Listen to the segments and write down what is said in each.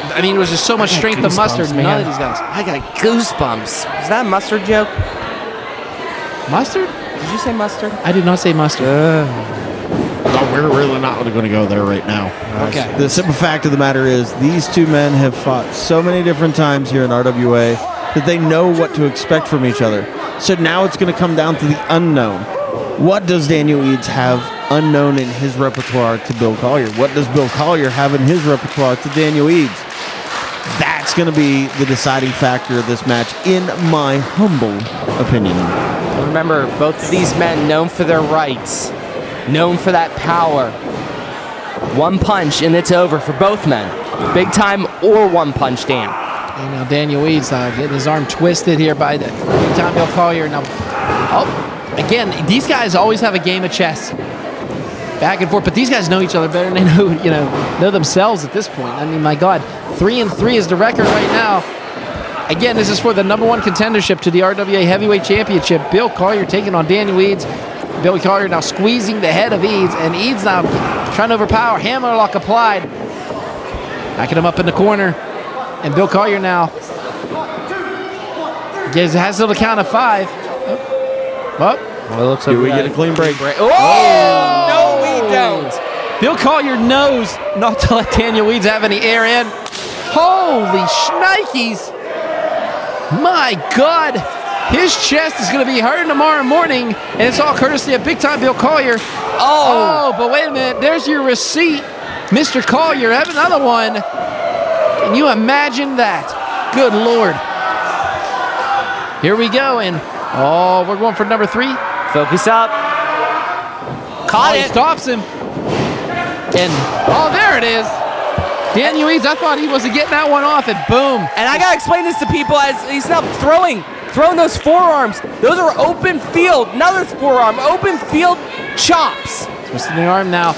I mean, it was just so much strength of mustard, man. None of these guys. I got goosebumps. Is that a mustard joke? Mustard? Did you say mustard? I did not say mustard. No, we're really not going to go there right now. Okay. The simple fact of the matter is these two men have fought so many different times here in RWA that they know what to expect from each other. So now it's going to come down to the unknown. What does Daniel Eads have unknown in his repertoire to Bill Collier? What does Bill Collier have in his repertoire to Daniel Eads? That's going to be the deciding factor of this match, in my humble opinion. Remember, both of these men known for their rights, known for that power. One punch and it's over for both men. Big time or one punch, Dan. And now Daniel Eads getting his arm twisted here by the big time Bill Collier. Now, again, these guys always have a game of chess. Back and forth, but these guys know each other better than they know themselves at this point. I mean, my God, 3-3 is the record right now. Again, this is for the #1 contendership to the RWA Heavyweight Championship. Bill Collier taking on Daniel Eads. Bill Collier now squeezing the head of Eads, and Eads now trying to overpower. Hammerlock applied. Backing him up in the corner. And Bill Collier now has to the count of 5. Well, it looks like do we get a clean break? Oh! No, we don't. Bill Collier knows not to let Daniel Eads have any air in. Holy shnikes! My God! His chest is going to be hurting tomorrow morning, and it's all courtesy of big-time Bill Collier. Oh, but wait a minute. There's your receipt, Mr. Collier. Have another one. Can you imagine that? Good Lord. Here we go, and we're going for number 3. Focus up. Caught it. He stops him. And, there it is. Daniel Eads, I thought he wasn't getting that one off, and boom. And I got to explain this to people as he's now throwing those forearms. Those are open field. Another forearm. Open field chops. Twisting the arm now.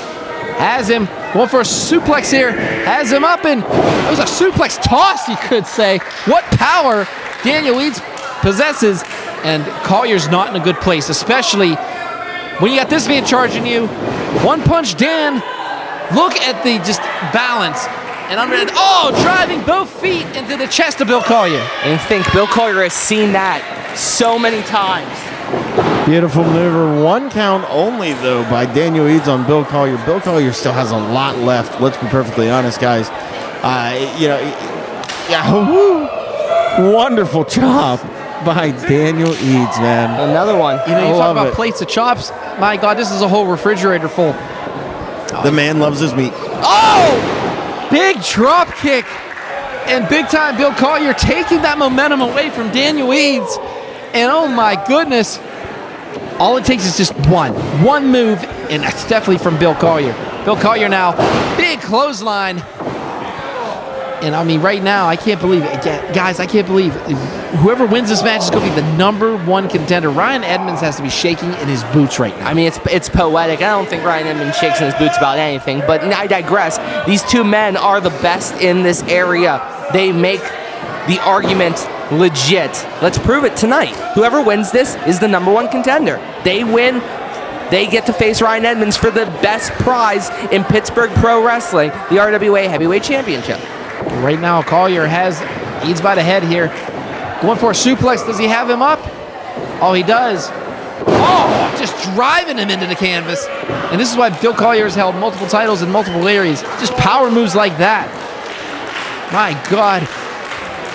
Has him. Going for a suplex here. Has him up, and it was a suplex toss, you could say. What power Daniel Eads possesses. And Collier's not in a good place, especially when you got this man charging you. One punch, Dan. Look at the just balance. And driving both feet into the chest of Bill Collier. And I think Bill Collier has seen that so many times. Beautiful maneuver. 1 count only, though, by Daniel Eads on Bill Collier. Bill Collier still has a lot left. Let's be perfectly honest, guys. Wonderful chop by Daniel Eads, man. Another one. You talk about plates of chops. My God, this is a whole refrigerator full. The man loves his meat. Oh! Big drop kick. And big time Bill Collier taking that momentum away from Daniel Eads. And oh my goodness. All it takes is just one move, and that's definitely from Bill Collier. Bill Collier now, big clothesline. And I mean, right now, I can't believe it. Guys, I can't believe it. Whoever wins this match is going to be the #1 contender. Ryan Edmonds has to be shaking in his boots right now. I mean, it's poetic. I don't think Ryan Edmonds shakes in his boots about anything, but I digress. These two men are the best in this area. They make the argument legit. Let's prove it tonight. Whoever wins this is the #1 contender. They win. They get to face Ryan Edmonds for the best prize in Pittsburgh Pro Wrestling, the RWA Heavyweight Championship. Right now, Collier has Eads by the head here. Going for a suplex. Does he have him up? Oh, he does. Oh, just driving him into the canvas. And this is why Bill Collier has held multiple titles in multiple areas. Just power moves like that. My God.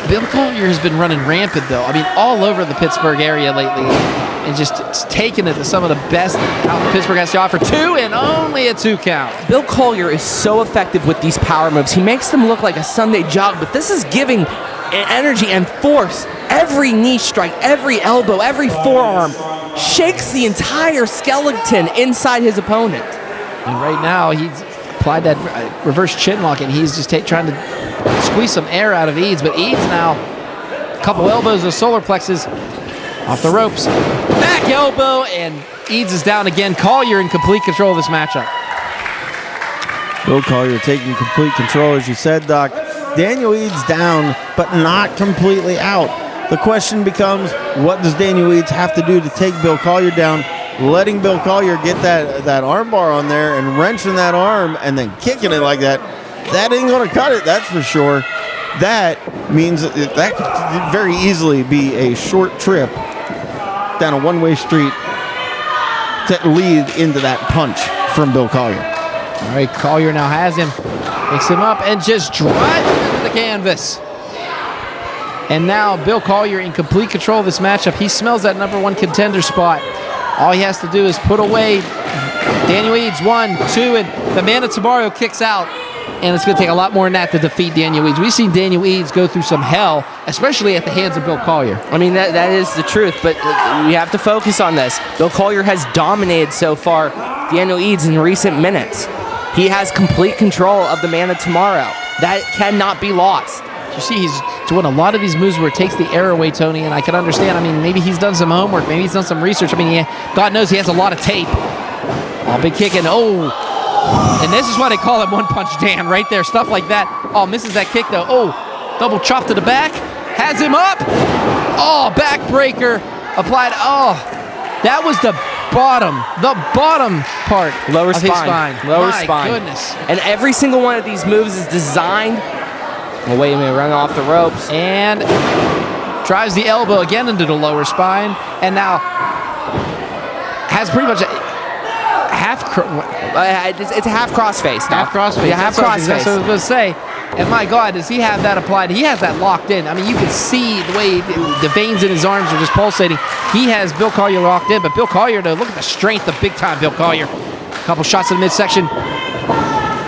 Bill Collier has been running rampant, though. I mean, all over the Pittsburgh area lately. And just taking it to some of the best Pittsburgh has to offer. 2 and only a 2 count. Bill Collier is so effective with these power moves. He makes them look like a Sunday jog, but this is giving energy and force. Every knee strike, every elbow, every forearm shakes the entire skeleton inside his opponent. And right now, he's applied that reverse chin lock, and he's just trying to squeeze some air out of Eads. But Eads now, a couple elbows of solar plexus off the ropes. Back elbow, and Eads is down again. Collier in complete control of this matchup. Bill Collier taking complete control, as you said, Doc. Daniel Eads down, but not completely out. The question becomes, what does Daniel Eads have to do to take Bill Collier down? Letting Bill Collier get that arm bar on there and wrenching that arm and then kicking it like that, that ain't going to cut it, that's for sure. That means that could very easily be a short trip down a one-way street to lead into that punch from Bill Collier. All right, Collier now has him. Picks him up and just drives him into the canvas. And now Bill Collier in complete control of this matchup. He smells that #1 contender spot. All he has to do is put away Daniel Eads, 1, 2, and the man of tomorrow kicks out. And it's going to take a lot more than that to defeat Daniel Eads. We've seen Daniel Eads go through some hell, especially at the hands of Bill Collier. I mean, that is the truth, but we have to focus on this. Bill Collier has dominated so far Daniel Eads in recent minutes. He has complete control of the man of tomorrow. That cannot be lost. You see, he's doing a lot of these moves where it takes the air away, Tony, and I can understand. I mean, maybe he's done some homework. Maybe he's done some research. I mean, God knows he has a lot of tape. Oh, big kick, and and this is why they call him One Punch Dan right there. Stuff like that. Oh, misses that kick, though. Oh, double chop to the back. Has him up. Oh, backbreaker applied. Oh, that was the bottom part Lower of spine. his spine. Lower My spine. goodness. And every single one of these moves is designed. Oh, wait a minute, running off the ropes. And drives the elbow again into the lower spine. And now has pretty much a it's a half crossface. Half crossface. Yeah, half crossface. That's what I was going to say. And my God, does he have that applied? He has that locked in. I mean, you can see the way the veins in his arms are just pulsating. He has Bill Collier locked in, but Bill Collier, though, look at the strength of big-time Bill Collier. A couple shots in the midsection.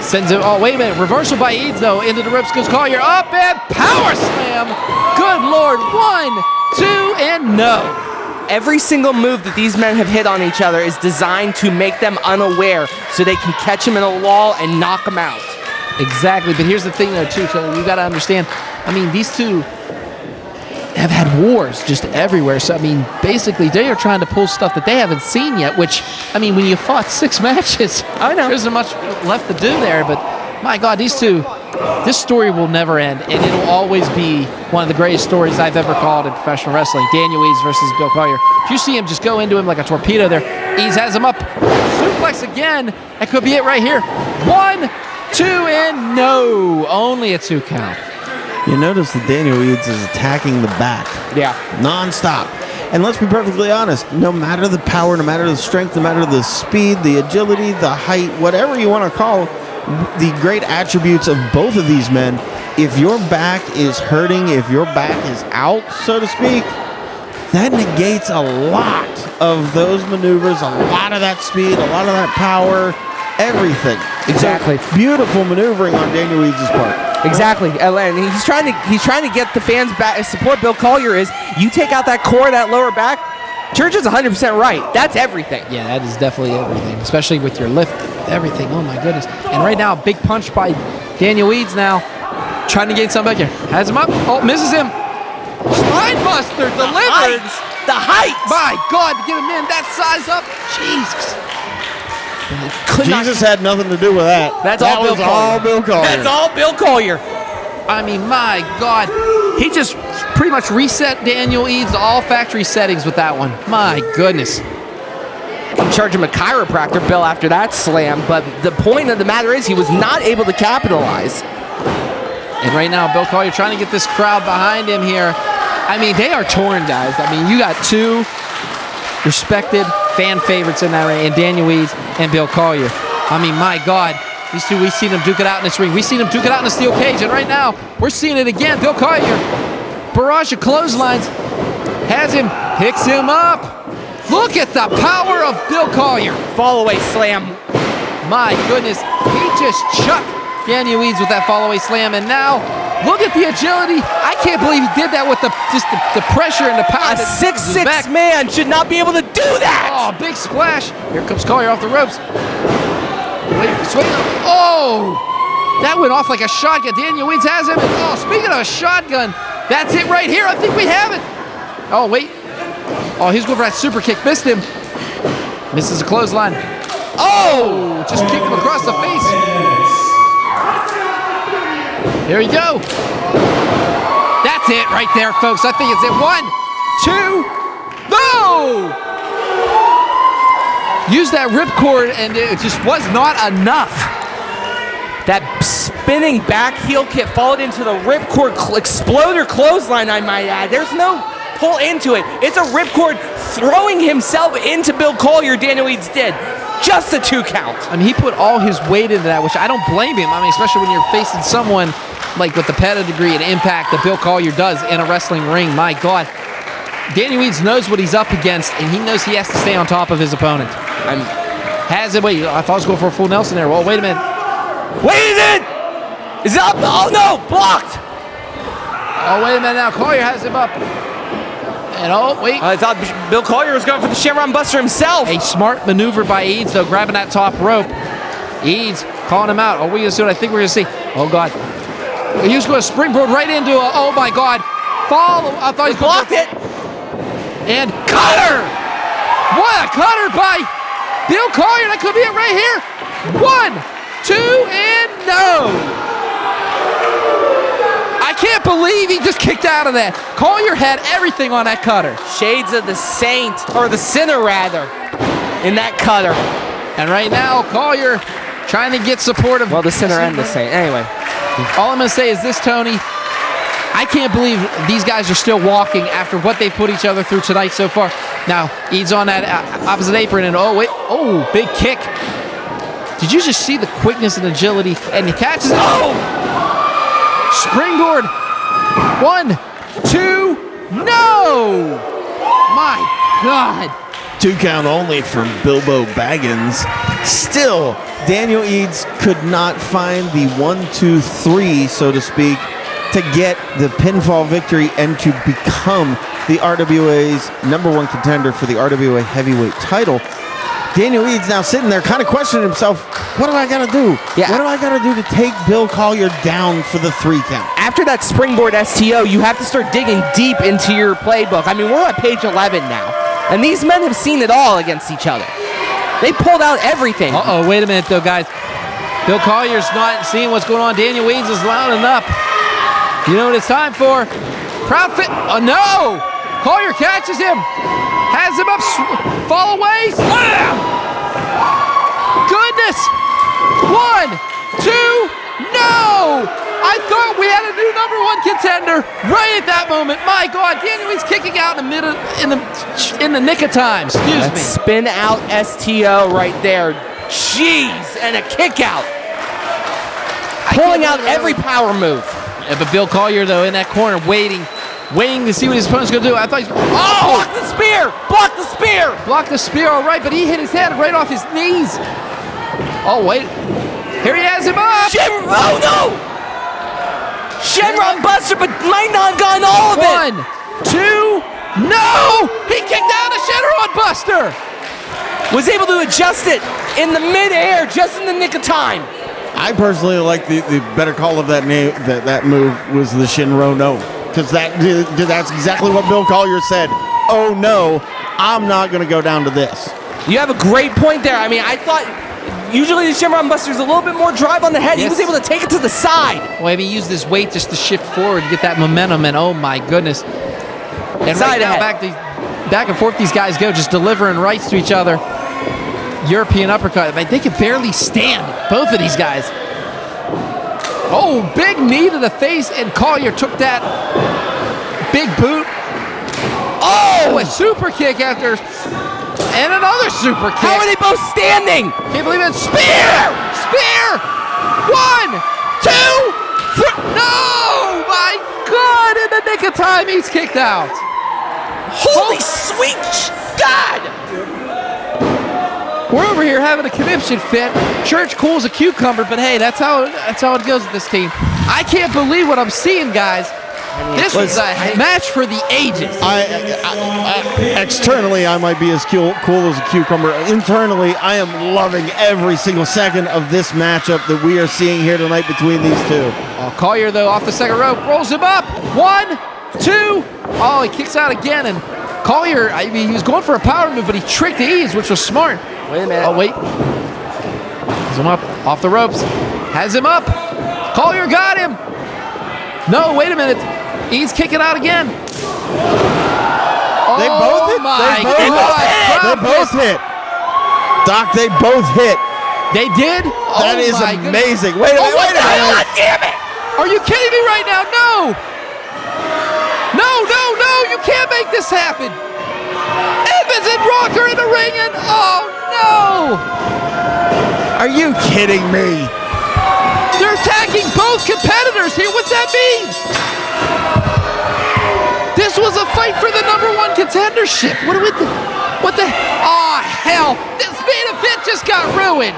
Sends him, oh, wait a minute. Reversal by Eads, though. Into the ropes goes Collier. Up and power slam. Good Lord. 1, 2, and no. Every single move that these men have hit on each other is designed to make them unaware so they can catch him in a wall and knock him out. Exactly, but here's the thing, though, too, Taylor. You got to understand, I mean, these two have had wars just everywhere. So, I mean, basically, they are trying to pull stuff that they haven't seen yet, which, I mean, when you fought 6 matches, I know. there isn't much left to do there. But, my God, these two, this story will never end, and it'll always be one of the greatest stories I've ever called in professional wrestling. Daniel Eads versus Bill Collier. You see him just go into him like a torpedo there. Eads has him up. Suplex again. That could be it right here. 1, 2, and no. Only a 2 count. You notice that Daniel Eads is attacking the back. Yeah. Non-stop. And let's be perfectly honest, no matter the power, no matter the strength, no matter the speed, the agility, the height, whatever you want to call the great attributes of both of these men, if your back is hurting, if your back is out, so to speak, that negates a lot of those maneuvers, a lot of that speed, a lot of that power, everything. Exactly. So, beautiful maneuvering on Daniel Eads' part. Exactly, and he's trying to get the fans back. Support Bill Collier is you take out that core, that lower back. Church is 100% right. That's everything. Yeah, that is definitely everything, especially with your lift, everything. Oh my goodness! And right now, big punch by Daniel Eads now, trying to get something back here. Has him up. Oh, misses him. Spine buster delivered. The height. My God, to get a man that size up. Jesus. Jesus had nothing to do with that. That's that all Bill was Collier. all Bill Collier. That's all Bill Collier. I mean, my God. He just pretty much reset Daniel Eads to all factory settings with that one. My goodness. I'm charging him a chiropractor bill after that slam, but the point of the matter is he was not able to capitalize. And right now, Bill Collier trying to get this crowd behind him here. I mean, they are torn, guys. I mean, you got 2 respected fan favorites in that ring, and Daniel Eads and Bill Collier. I mean, my God. These two, we've seen them duke it out in this ring. We've seen them duke it out in the steel cage, and right now, we're seeing it again. Bill Collier, barrage of clotheslines, has him, picks him up. Look at the power of Bill Collier. Fall away slam. My goodness, he just chucked Daniel Eads with that fall-away slam, and now, look at the agility. I can't believe he did that with the pressure and the power. A 6'6" man should not be able to do that. Oh, big splash. Here comes Collier off the ropes. Wait, swing. Oh, that went off like a shotgun. Daniel Eads has him. Oh, speaking of a shotgun, that's it right here. I think we have it. Oh, wait. Oh, he's going for that super kick. Missed him. Misses a clothesline. Oh, just kicked him across the face. Here we go. That's it right there, folks. I think it's it. 1, 2, go! Used that ripcord, and it just was not enough. That spinning back heel kick followed into the ripcord exploder clothesline, I might add. There's no pull into it. It's a ripcord throwing himself into Bill Collier. Daniel Eads did. Just a 2 count. I mean, he put all his weight into that, which I don't blame him. I mean, especially when you're facing someone like with the pedigree and impact that Bill Collier does in a wrestling ring. My God. Daniel Eads knows what he's up against, and he knows he has to stay on top of his opponent. Wait, I thought I was going for a full Nelson there. Well, wait a minute. Wait a minute! Is it up? Oh no, blocked! Oh, wait a minute now. Collier has him up. And oh, wait. I thought Bill Collier was going for the Shamrock Buster himself. A smart maneuver by Eads, though, grabbing that top rope. Eads calling him out. Are we going to see what I think we're going to see? Oh, God. He was going to springboard right into a, oh, my God. Follow. I thought he blocked it. And cutter! What a cutter by Bill Collier. That could be it right here. 1, 2, and no. I can't believe he just kicked out of that. Collier had everything on that cutter. Shades of the saint, or the sinner rather, in that cutter. And right now, Collier trying to get support of... Well, the sinner and the saint. Anyway. All I'm going to say is this, Tony. I can't believe these guys are still walking after what they put each other through tonight so far. Now, Eads on that opposite apron, and oh, wait. Oh, big kick. Did you just see the quickness and agility? And he catches it. Oh! Springboard. 1, 2, no! My God. 2 count only from Bilbo Baggins. Still, Daniel Eads could not find the 1, 2, 3, so to speak, to get the pinfall victory and to become the RWA's #1 contender for the RWA heavyweight title. Daniel Eads now sitting there kind of questioning himself, what do I got to do? Yeah. What do I got to do to take Bill Collier down for the 3 count? After that springboard STO, you have to start digging deep into your playbook. I mean, we're at page 11 now, and these men have seen it all against each other. They pulled out everything. Uh-oh, wait a minute, though, guys. Bill Collier's not seeing what's going on. Daniel Eads is lining up. You know what it's time for? Proud fit. Oh, no! Collier catches him. Has him up. Fall away. Slam! Goodness! 1, 2, no! I thought we had a new #1 contender right at that moment. My God, Daniel Eads kicking out in the nick of time. Excuse me. Spin out STO right there. Jeez, and a kick out. Pulling out every power move. Yeah, but Bill Collier, though, in that corner, waiting to see what his opponent's going to do. I thought he's... Oh! Block the spear! Block the spear! Blocked the spear, all right, but he hit his head right off his knees. Oh, wait. Here he has him up! Oh, no! Shamrock Buster, but might not have gotten all of it! 1, 2, no! He kicked out a Shamrock Buster! Was able to adjust it in the mid-air just in the nick of time. I personally like the better call of that name. That move was the Shinro no, because that's exactly what Bill Collier said. Oh no, I'm not going to go down to this. You have a great point there. I mean, I thought usually the Shamrock Buster's a little bit more drive on the head. Yes. He was able to take it to the side. Well, I mean, he used his weight just to shift forward to get that momentum, and oh my goodness. And Side right now, back and forth these guys go, just delivering rights to each other. European uppercut. I mean, they can barely stand, both of these guys. Oh, big knee to the face, and Collier took that big boot. Oh, a super kick after, and another super kick. How are they both standing? Can't believe it. Spear! Spear! 1, 2, 3. No! My God! In the nick of time, he's kicked out. Holy sweet God! We're over here having a conniption fit. Church cool as a cucumber, but hey, that's how it goes with this team. I can't believe what I'm seeing, guys. This was a match for the ages. Externally, I might be as cool as a cucumber. Internally, I am loving every single second of this matchup that we are seeing here tonight between these two. Collier, though, off the second rope, rolls him up. 1, 2. Oh, he kicks out again, and Collier, I mean, he was going for a power move, but he tricked Eads, which was smart. Wait a minute. Oh, wait. Has him up, off the ropes. Has him up. Collier got him. No, wait a minute. Eads kicking out again. They both hit. They both hit. Doc, they both hit. They did? That is amazing. Wait a minute. Wait a minute. God damn it! Are you kidding me right now? No! No, no, no! You can't make this happen! Edmonds and Rock are in the ring and oh no! Are you kidding me? They're attacking both competitors here. What's that mean? This was a fight for the #1 contendership. What the? Oh hell! This main event just got ruined.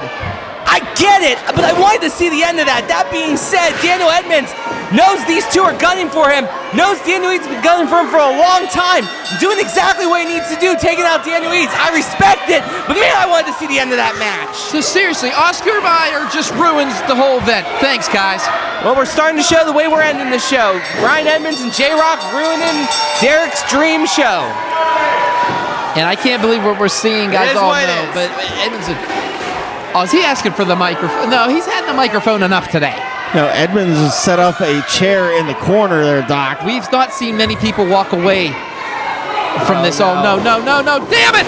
I get it, but I wanted to see the end of that. That being said, Daniel Edmonds knows these two are gunning for him, knows Daniel Eads has been gunning for him for a long time, doing exactly what he needs to do, taking out Daniel Eads. I respect it, but man, I wanted to see the end of that match. So seriously, Oscar Mayer just ruins the whole event. Thanks, guys. Well, we're starting to show the way we're ending the show. Brian Edmonds and J-Rock ruining Derek's dream show. And I can't believe what we're seeing, guys. All know, but Edmonds. Oh, is he asking for the microphone? No, he's had the microphone enough today. No, Edmonds has set up a chair in the corner there, Doc. We've not seen many people walk away from this. Oh, no, no, no, no. Damn it!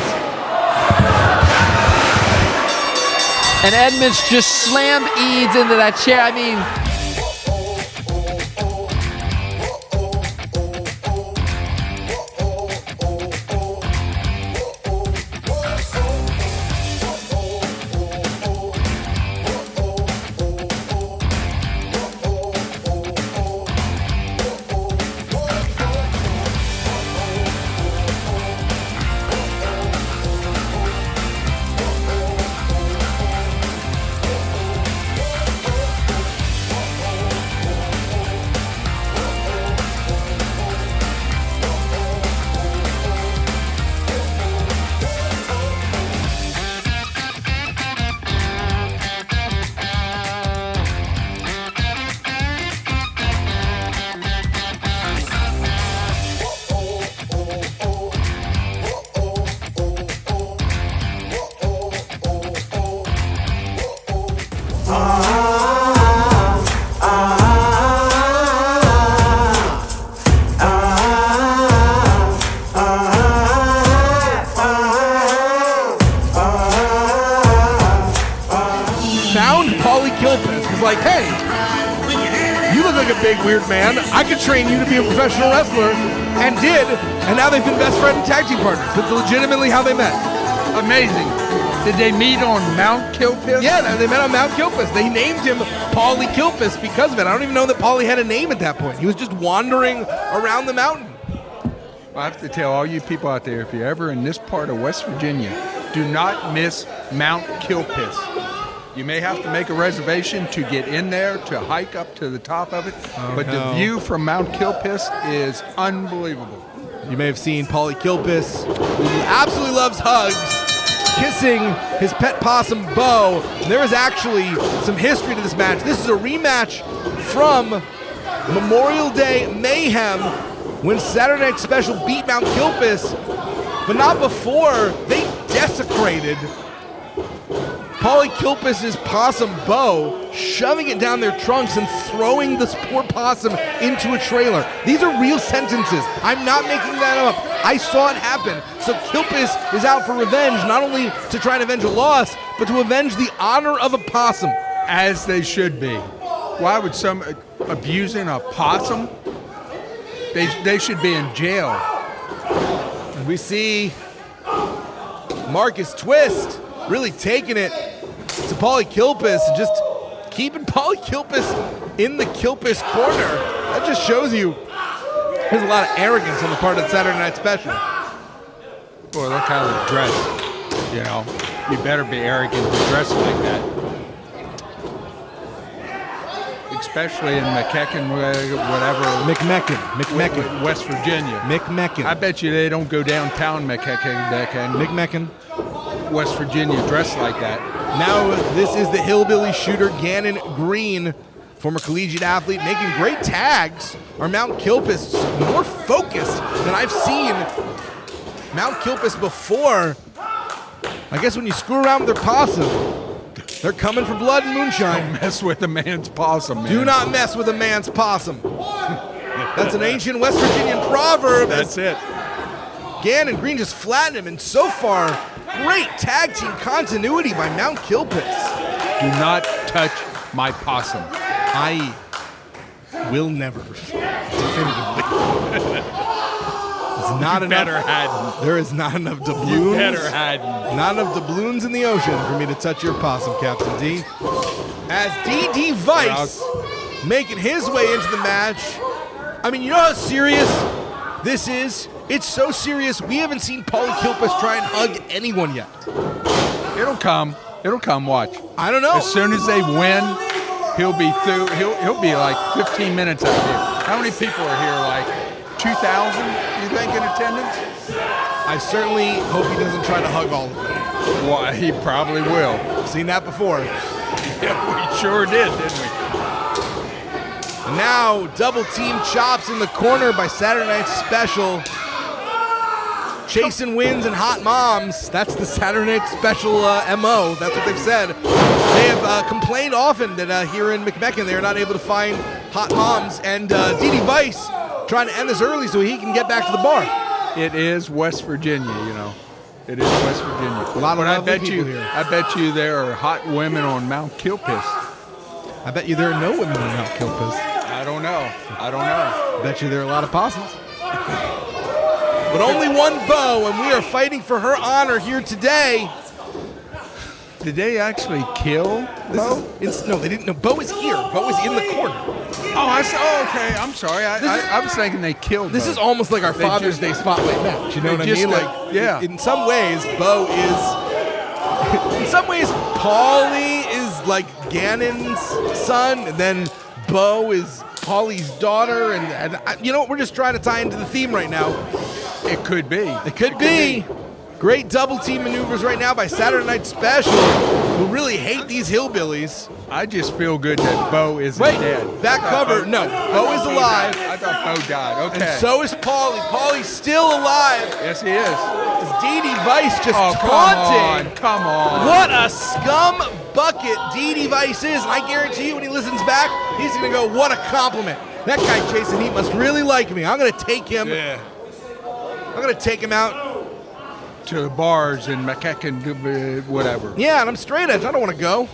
And Edmonds just slammed Eads into that chair. I mean... Like, hey, you look like a big weird man. I could train you to be a professional wrestler, and did, and now they've been best friend and tag team partners. That's legitimately how they met. Amazing. Did they meet on Mount Kilpis? Yeah, they met on Mount Kilpis. They named him Paulie Kilpis because of it. I don't even know that Paulie had a name at that point. He was just wandering around the mountain. I have to tell all you people out there, if you're ever in this part of West Virginia, do not miss Mount Kilpis. You may have to make a reservation to get in there, to hike up to the top of it, but the view from Mount Kilpis is unbelievable. You may have seen Paulie Kilpis, who absolutely loves hugs, kissing his pet possum, Bo. There is actually some history to this match. This is a rematch from Memorial Day Mayhem when Saturday Night Special beat Mount Kilpis, but not before they desecrated Paulie Kilpis' possum Bo, shoving it down their trunks and throwing this poor possum into a trailer. These are real sentences. I'm not making that up. I saw it happen. So Kilpis is out for revenge, not only to try and avenge a loss, but to avenge the honor of a possum. As they should be. Why would some abusing a possum? They should be in jail. And we see Marcus Twist really taking it to Paulie Kilpis and just keeping Paulie Kilpis in the Kilpis corner. That just shows you there's a lot of arrogance on the part of the Saturday Night Special. Boy, look how they're dressed. You know, you better be arrogant to dress like that. Especially in McMecken, West Virginia. McMecken. I bet you they don't go downtown McMecken, West Virginia, dressed like that. Now this is the hillbilly shooter Ganon Green, former collegiate athlete, making great tags. Are Mount Kilpis more focused than I've seen Mount Kilpis before. I guess when you screw around with their possum, They're coming for blood and moonshine. Don't mess with a man's possum, man. Do not mess with a man's possum. That's an ancient West Virginian proverb. That's it. Ganon Green just flattened him, and so far, great tag team continuity by Mount Kilpis. Do not touch my possum. I will never, definitively. It's not enough. There is not enough doubloons. Not enough doubloons in the ocean for me to touch your possum, Captain D. As DD Vice making his way into the match. I mean, you know how serious this is? It's so serious, we haven't seen Paulie Kilpis try and hug anyone yet. It'll come. It'll come, watch. I don't know. As soon as they win, he'll be through. He'll be like 15 minutes out here. How many people are here? Like 2,000, you think, in attendance? I certainly hope he doesn't try to hug all of them. Well, he probably will. I've seen that before. Yeah, we sure did, didn't we? Now, double team chops in the corner by Saturday Night Special. Chasing wins and hot moms. That's the Saturday Night Special MO. That's what they've said. They have complained often that here in McMecken they are not able to find hot moms. And DD Vice trying to end this early so he can get back to the bar. It is West Virginia, you know. It is West Virginia. A lot of lovely I people here. I bet you there are hot women on Mount Kilpis. I bet you there are no women on Mount Kilpis. I don't know. I bet you there are a lot of possums. But only one bow, and we are fighting for her honor here today. Did they actually kill Bo? No, they didn't. No, Bo is here. Bo is in the corner. Oh, okay. I'm sorry. I was thinking they killed This Bo. is almost like our Father's Day Spotlight match. You know what I mean? Yeah. In some ways, Bo is... In some ways, Paulie is like Ganon's son, and then Bo is Paulie's daughter, and you know what? We're just trying to tie into the theme right now. It could be. It could be. Great double team maneuvers right now by Saturday Night Special, who really hate these hillbillies. I just feel good that Bo isn't dead. Back cover. No, Bo is alive. I thought Bo died. Okay. And so is Paulie. Paulie's still alive. Yes, he is. Is DD Vice just taunting? Come on. What a scum bucket DD Vice is. And I guarantee you when he listens back, he's going to go, what a compliment. That guy Jason Heat must really like me. I'm going to take him. Yeah. I'm going to take him out to the bars in McEachen, whatever. Yeah, and I'm straight edge. I don't want to go.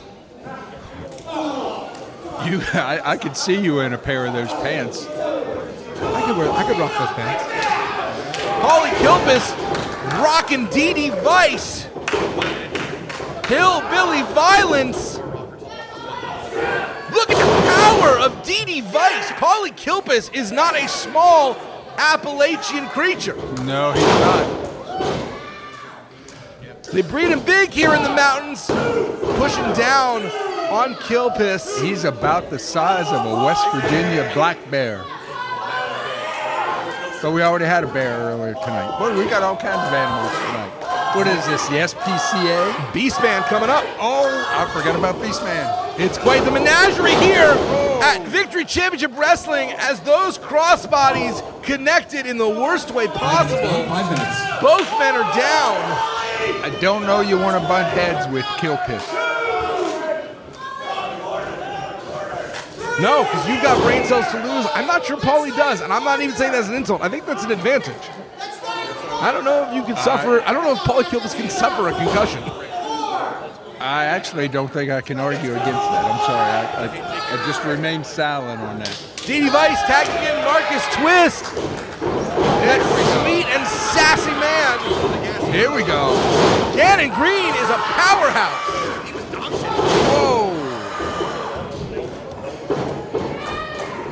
I could see you in a pair of those pants. I could rock those pants. Paulie Kilpis rocking DD Vice. Hillbilly violence. Look at the power of DD Vice. Paulie Kilpis is not a small Appalachian creature. No, he's not. They breed him big here in the mountains, pushing down on Kilpis. He's about the size of a West Virginia black bear. So we already had a bear earlier tonight. Well, we got all kinds of animals tonight. What is this, the SPCA? Beastman coming up. Oh, I forgot about Beastman. It's quite the menagerie here at Victory Championship Wrestling as those crossbodies connected in the worst way possible. 5 minutes. Both men are down. I don't know you want to butt heads with Kilpis. No, because you've got brain cells to lose. I'm not sure Paulie does, and I'm not even saying that's an insult. I think that's an advantage. I don't know if you can suffer. I don't know if Paulie Kilpis can suffer a concussion. I actually don't think I can argue against that. I'm sorry. I just remain silent on that. DD Vice tagging in Marcus Twist. That sweet and sassy man. Here we go. Ganon Green is a powerhouse. Whoa.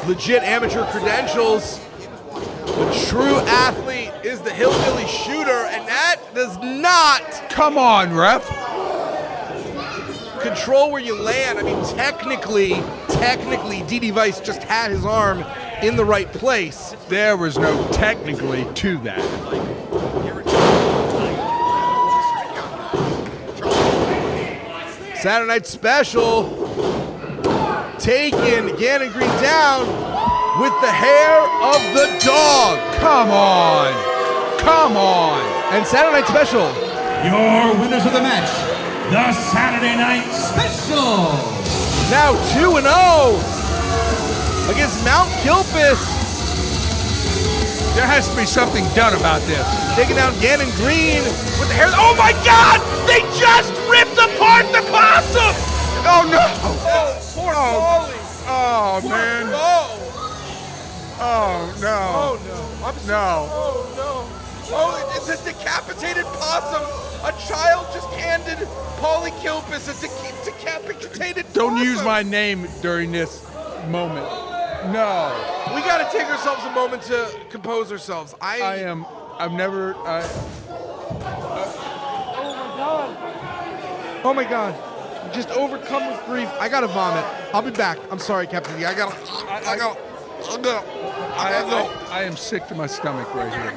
Legit amateur credentials. The true athlete is the hillbilly shooter, and that does not Come on, ref. control where you land. I mean, technically, DD Vice just had his arm in the right place. There was no technically to that. Saturday Night Special taking Ganon Green down with the hair of the dog. Come on. Come on. And Saturday Night Special. Your winners of the match, the Saturday Night Special. Now 2-0 against Mount Kilpis. There has to be something done about this. Taking down Ganon Green with the hair. Oh my God! They just ripped apart the possum! Oh no! Oh, poor Paulie. Oh man! Oh no! Oh no! I'm so, No. Oh no! Oh, it's a decapitated possum. A child just handed Paulie Kilpis a decapitated Don't possum. use my name during this moment. No. We gotta take ourselves a moment to compose ourselves. I've never. Oh my God. Just overcome with grief. I gotta vomit. I'll be back. I'm sorry, Captain D. I gotta go. I am sick to my stomach right here.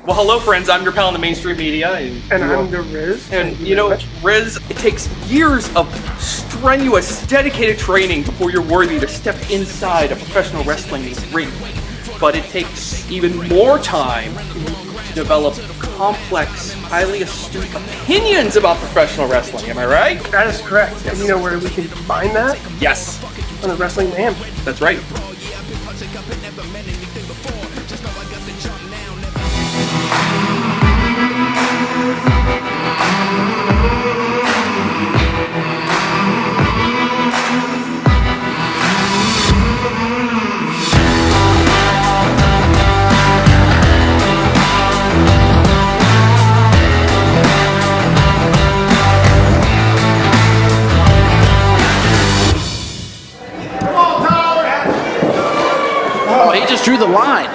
Well, hello, friends. I'm your pal in the mainstream media. And I'm the Riz. And you know, Riz, it takes years of strenuous, dedicated training before you're worthy to step inside a professional wrestling ring. But it takes even more time to develop complex, highly astute opinions about professional wrestling. Am I right? That is correct. Yes. And you know where we can find that? Yes. On the Wrestling Man. That's right. Oh, he just drew the line.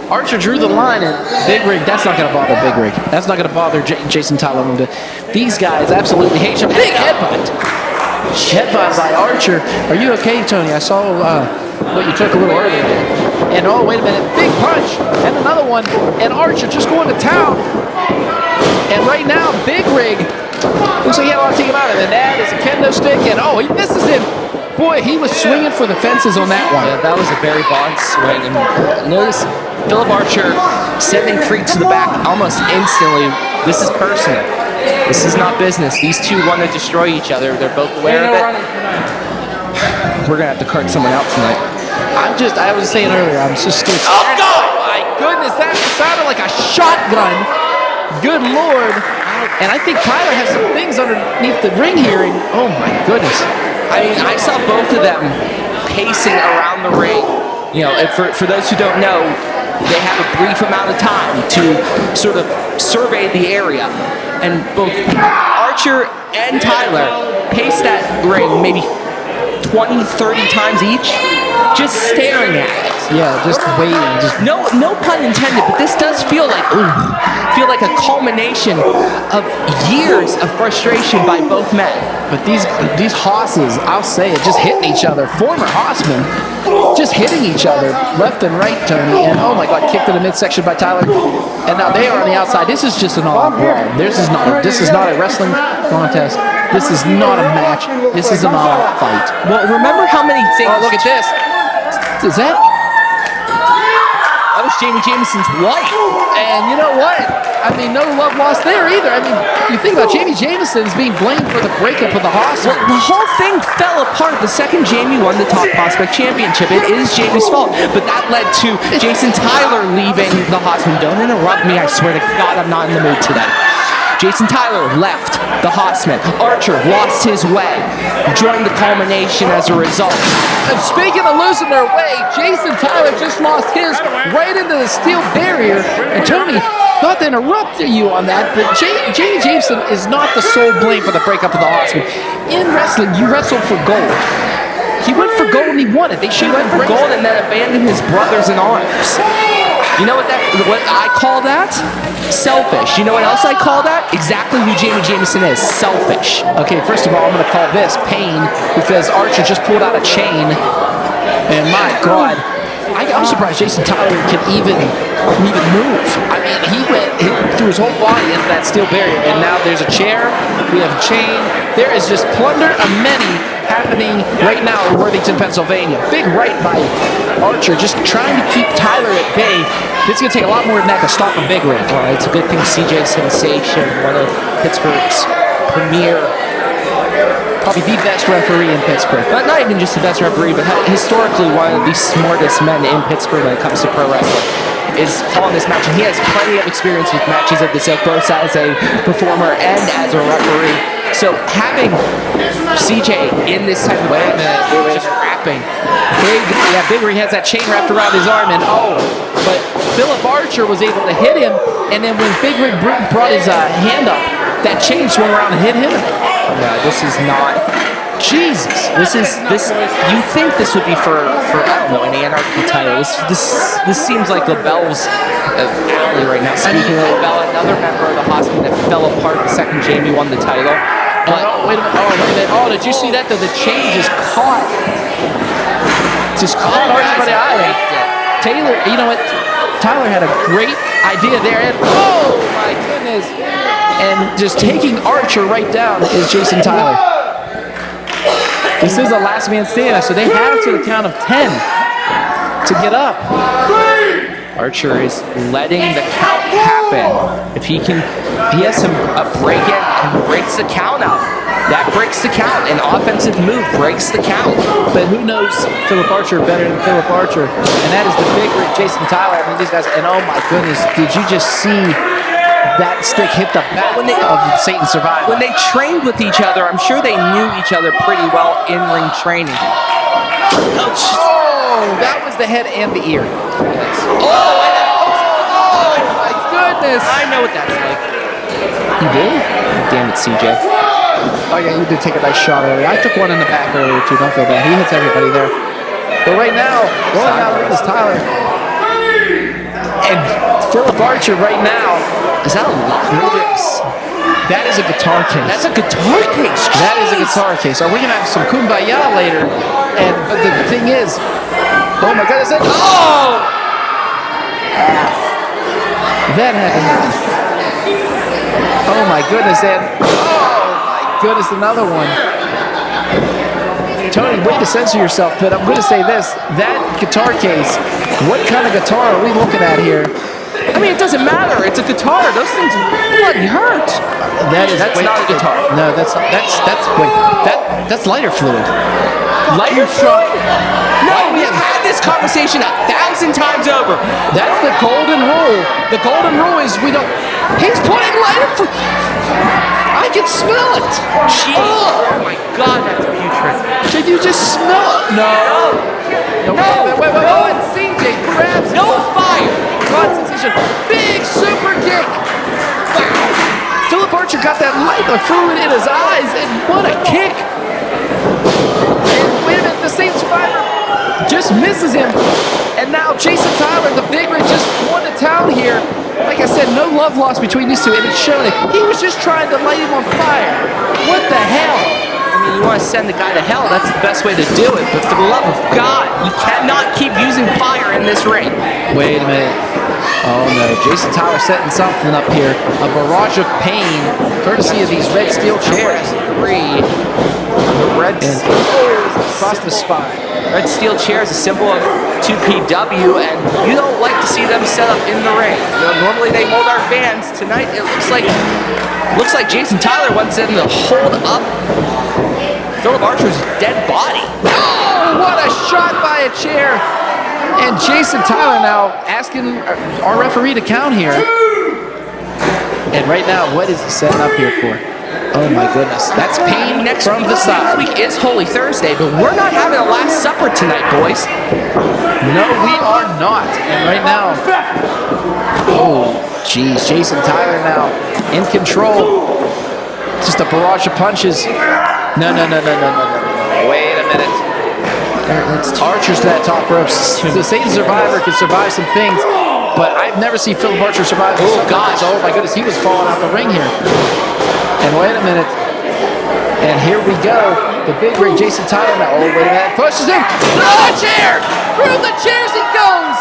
Archer drew the line, and Big Rig, that's not going to bother Big Rig. That's not going to bother Jason Tyler. These guys absolutely hate him. Big headbutt. Headbutt by Archer. Are you okay, Tony? I saw what you took a little earlier. And oh, wait a minute. Big punch. And another one. And Archer just going to town. And right now, Big Rig looks like he had a lot to take him out of. And that is a kendo stick. And oh, he misses him. Boy, he was swinging for the fences on that one. Yeah, that was a very bond swing. And notice Phillip Archer sending Creed to the back almost instantly. This is personal. This is not business. These two want to destroy each other. They're both aware of it. We're going to have to cart someone out tonight. I was saying earlier, I'm just still scared. Oh, God! My goodness, that sounded like a shotgun. Good Lord. And I think Tyler has some things underneath the ring here. And, oh, my goodness. I mean, I saw both of them pacing around the ring. You know, for those who don't know, they have a brief amount of time to sort of survey the area. And both Archer and Tyler paced that ring maybe 20, 30 times each, just staring at it. Yeah, just waiting. No pun intended, but this does feel like a culmination of years of frustration by both men. But these hosses, I'll say it, just hitting each other. Former Hossmen just hitting each other left and right, Tony. And oh my God, kicked to the midsection by Tyler. And now they are on the outside. This is just an all-out brawl. This is not a wrestling contest. This is not a match. This is an all-out fight. Well, remember how many things... Oh, look at this. Is that... That was Jamie Jameson's wife. And you know what? I mean, no love lost there either. I mean, you think about Jamie Jameson's being blamed for the breakup of the Hossman. Well, the whole thing fell apart the second Jamie won the Top Prospect Championship. It is Jamie's fault, but that led to Jason Tyler leaving the Hossman. Don't interrupt me. I swear to God, I'm not in the mood today. Jason Tyler left the Hossman. Archer lost his way. Joined the culmination as a result. And speaking of losing their way, Jason Tyler just lost his right into the steel barrier. And Tony, not to interrupt you on that, but Jamie Jameson is not the sole blame for the breakup of the Hossman. In wrestling, you wrestled for gold. He went for gold and he won it. He went for gold and then abandoned his brothers in arms. You know what I call that? Selfish. You know what else I call that? Exactly who Jamie Jameson is. Selfish. Okay, first of all, I'm going to call this pain because Archer just pulled out a chain. And my God, I'm surprised Jason Tyler can even move. I mean, he threw his whole body into that steel barrier, and now there's a chair, we have a chain. There is just plunder of many happening right now in Worthington, Pennsylvania. Big right by Archer, just trying to keep Tyler at bay. It's going to take a lot more than that to stop a big rig. Well, it's a good thing CJ Sensation, one of Pittsburgh's premier, Probably the best referee in Pittsburgh. but not even just the best referee, but historically one of the smartest men in Pittsburgh when it comes to pro wrestling, is calling this match. And he has plenty of experience with matches of this ilk, both as a performer and as a referee. So having CJ in this type of way, just wrapping. Big Rig has that chain wrapped around his arm, and but Phillip Archer was able to hit him, and then when Big Rig brought his hand up, that chain swung around and hit him. No, this is not. Jesus. This. You think this would be for I don't know, an Anarchy title? This seems like LaBelle's alley right now. Speaking of LaBelle, another member of the Hospital that fell apart the second Jamie won the title. But Wait a minute. Oh, did you see that though? The chain just caught Archer by the eye. Taylor, you know what? Tyler had a great idea there, and oh my goodness! And just taking Archer right down is Jason Tyler. This is a last man standing, so they have to the count of 10 to get up. Archer is letting the count happen. If he has a break in and breaks the count out, that breaks the count. An offensive move breaks the count. But who knows Phillip Archer better than Phillip Archer? And that is the big rig, Jason Tyler. I mean, these guys, and oh my goodness, did you just see that stick hit the back of Satan Survivor? When they trained with each other, I'm sure they knew each other pretty well in ring training. Oh, that was the head and the ear. Oh my goodness. I know what that's like. You did? Damn it, CJ. Oh yeah, you did take a nice shot earlier. I took one in the back earlier too. Don't feel bad. He hits everybody there. But right now, rolling out is Tyler. And Phillip Archer right now. Is that a lock? That is a guitar case. That's a guitar case. That is a guitar case. Are we gonna have some kumbaya later? And but the thing is, oh my goodness! That happened. Oh my goodness! And goodness, another one. Tony, way to censor yourself, but I'm going to say this. That guitar case, what kind of guitar are we looking at here? I mean, it doesn't matter. It's a guitar. Those things bloody hurt. That's not a guitar. No, that's lighter fluid. Lighter fluid? No, we have had this conversation 1,000 times over. That's the golden rule. The golden rule is we don't. He's putting lighter fluid. I can smell it. Jeez. Oh my God, that's putrid. Did you just smell it? No. Wait. CJ grabs no fire. Concentration. Big super kick. Phillip Archer got that light fluid in his eyes, and what a kick. And wait a minute, the Satan Survivor just misses him. And now Jason Tyler, the big rig, just won the town here. Like I said, no love lost between these two, and it's showing. He was just trying to light him on fire. What the hell? I mean, you want to send the guy to hell, that's the best way to do it. But for the love of God, you cannot keep using fire in this ring. Wait a minute. Oh no, Jason Tyler setting something up here. A barrage of pain, courtesy of these red steel chairs. Red across the spine. Red steel chair is a symbol of 2PW, and you don't like to see them set up in the ring. You know, normally they hold our fans. Tonight it looks like Jason Tyler wants them to hold up Phillip Archer's dead body. Oh, what a shot by a chair! And Jason Tyler now asking our referee to count here. And right now, what is he setting up here for? Oh my goodness, that's pain from the side. Next week is Holy Thursday, but we're not having a Last Supper tonight, boys. No, we are not. And right now, oh, geez, Jason Tyler now in control. Just a barrage of punches. No. Wait a minute. Archer's to that top rope. The Satan Survivor can survive some things, but I've never seen Phillip Archer survive. Oh, gosh. Oh, my goodness. He was falling out the ring here. And wait a minute. And here we go. The big rig, Jason Tyler now. Oh, wait a minute. Pushes him. Through the chair. Through the chairs he goes.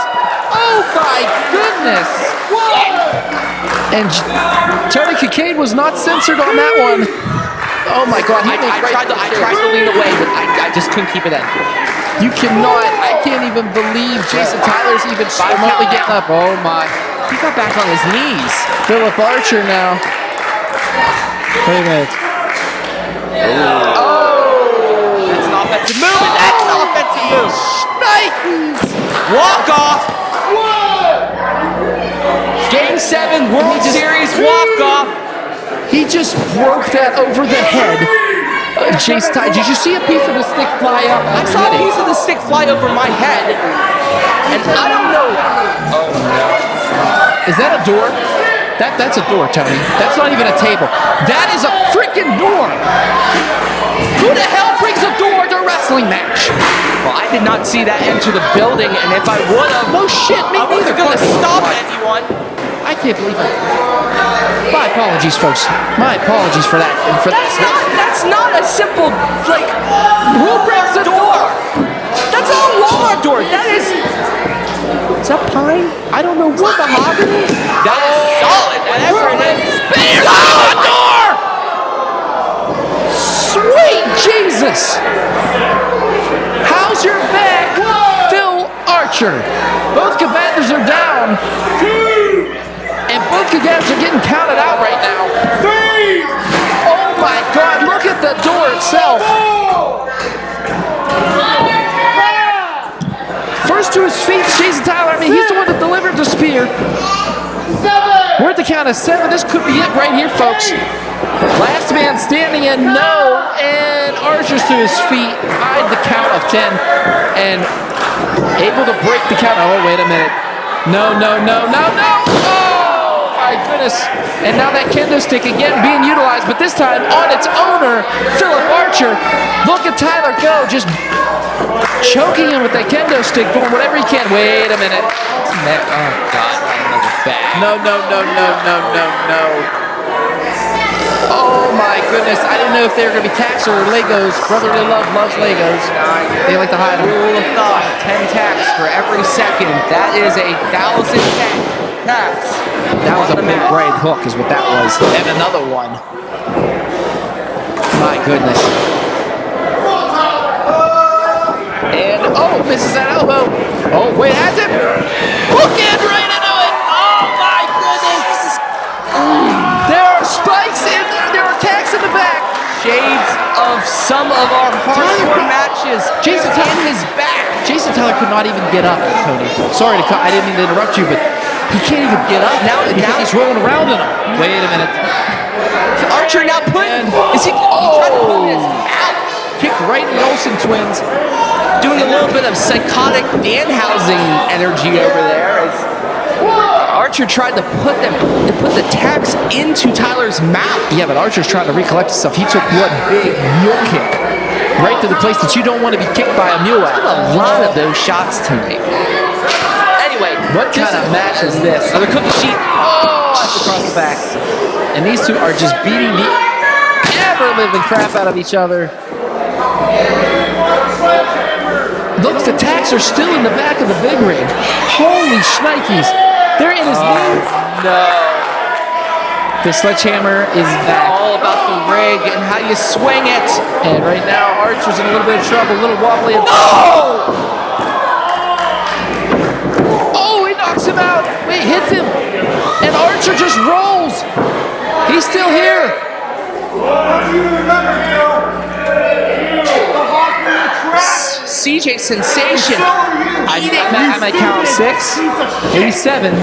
Oh, my goodness. And Tony Kincaid was not censored on that one. Oh, my God. I tried to lean away, but I Just couldn't keep it in. You cannot. I can't even believe Jason Tyler's even remotely getting up. Oh my. He got back on his knees. Phillip Archer now. Wait a minute. Oh! That's an offensive move, and that's an offensive move. Nikes! Walk off. Game 7 World Series walk off. He just broke that over the head. Jason Tyler, did you see a piece of the stick fly up? I saw a piece of the stick fly over my head, and I don't know. Oh no! Is that a door? That's a door, Tony. That's not even a table. That is a freaking door. Who the hell brings a door to a wrestling match? Well, I did not see that enter the building, and if I would have, No shit, me I wasn't neither. gonna stop anyone. I can't believe it. My apologies, folks. My apologies for that. And for That's not a simple like. who brings a door? That's not a Walmart door. That is. Is that pine? I don't know what mahogany. That is solid. Whatever it is. Oh, a door! Sweet Jesus! How's your back, Phil Archer? Both combatants are down. And both combatants are getting counted out right now. Oh my God, look at the door itself. First to his feet, Jason Tyler. I mean, he's the one that delivered the spear. We're at the count of 7. This could be it right here, folks. Last man standing and no. And Archer's to his feet. Eyed the count of 10. And able to break the count. Oh, wait a minute. No. Oh, my goodness. And now that kendo stick again being utilized, but this time on its owner, Phillip Archer. Look at Tyler go. Just choking him with that kendo stick, doing whatever he can. Wait a minute. Oh God! Another bag. No. Oh my goodness. I didn't know if they were going to be tacks or Legos. Brotherly Love loves Legos. They like to hide them. Rule of thumb: 10 tacks for every second. That is 1,000 tacks. That was a big right hook is what that was. And another one. My goodness. And, oh, misses that elbow. Oh, wait, has it? Hooked right into it. Oh, my goodness. There are spikes in there are tacks in the back. Shades of some of our hardcore matches. Jason Tyler in his back. Jason Tyler could not even get up, Tony. Sorry to cut. I didn't mean to interrupt you, but he can't even get up now because he's rolling around in them. Wait a minute. Archer now putting. Is he trying to put his mouth? Kicked right in the Olsen twins. Doing a little bit of psychotic Danhausen energy over there. As Archer tried to put the tacks into Tyler's mouth. Yeah, but Archer's trying to recollect himself. He took one big mule kick right to the place that you don't want to be kicked by a mule at. A lot of those shots tonight. Anyway, What kind of match is this? Another cookie sheet. Oh, across the back. And these two are just beating the ever-living crap out of each other. Look, the tacks are still in the back of the big ring. Holy shnikes. They're in his knees. No. The sledgehammer is back. All about the rig and how you swing it. And right now, Archer's in a little bit of trouble, a little wobbly. No! Oh, he knocks him out. Wait, hits him. And Archer just rolls. He's still here. CJ Sensation. I might count 6, maybe 7.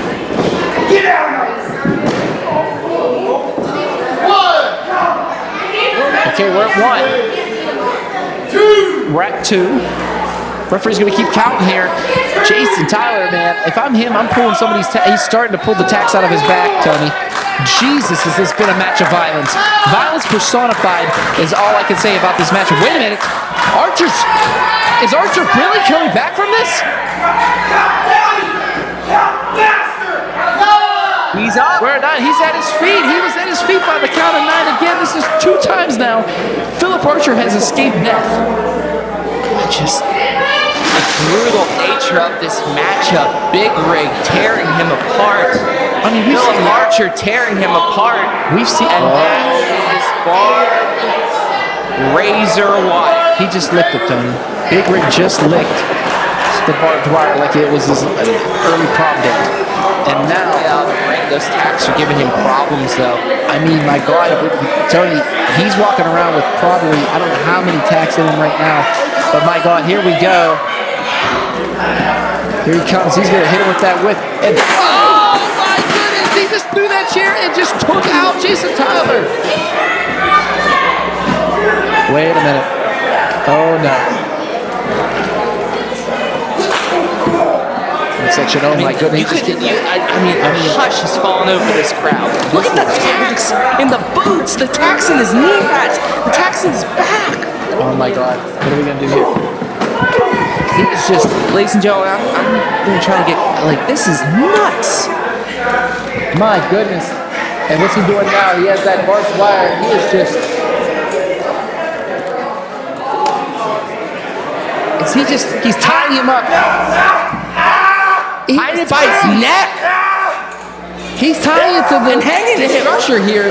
Okay, we're at 1. We're at 2. Referee's going to keep counting here. Jason Tyler, man, if I'm him, I'm pulling some of these. He's starting to pull the tacks out of his back, Tony. Jesus, has this been a match of violence? Violence personified is all I can say about this match. Wait a minute. Is Archer really coming back from this? He's up. He's at his feet. He was at his feet by the count of 9 again. This is 2 times now. Phillip Archer has escaped death. Just the brutal nature of this matchup. Big Rig tearing him apart. I mean, Phillip Archer tearing him apart. We've seen and that is barbed razor wire. He just licked it, Tony. Big Rig just licked the barbed wire like it was his early prom date. And now, Those tacks are giving him problems, though. I mean, my God, Tony, he's walking around with probably, I don't know how many tacks in him right now. But my God, here we go. Here he comes. He's going to hit him with that whip. And oh, my goodness. He just threw that chair and just took out Jason Tyler. Wait a minute. Oh, no. Section. Oh my goodness! Hush has fallen over this crowd. Look at the tacks in the boots, the tacks in his knee pads, the tacks in his back. Oh my God! What are we gonna do here? He's just, ladies and gentlemen, I'm gonna try to get this is nuts. My goodness! And what's he doing now? He has that barbed wire. He is just. Is he just? He's tying him up. Tying it by his neck. He's tying it to the hanging the structure here.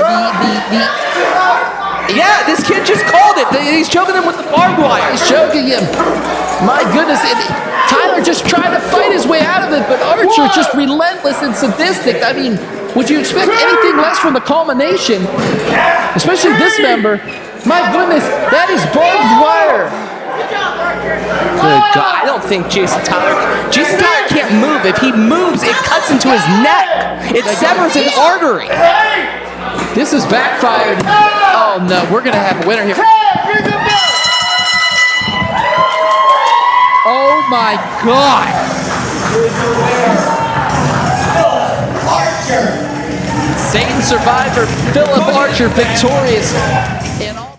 Yeah, this kid just called it. He's choking him with the barbed wire. He's choking him. My goodness! Tyler just tried to fight his way out of it, but Archer just relentless and sadistic. I mean, would you expect anything less from the culmination? Especially this member. My goodness, that is barbed wire. Good God, I don't think Jason Tyler can't move. If he moves, it cuts into his neck. It severs an artery. This is backfired. Oh no, we're gonna have a winner here. Oh my God. Satan survivor Phillip Archer victorious. And all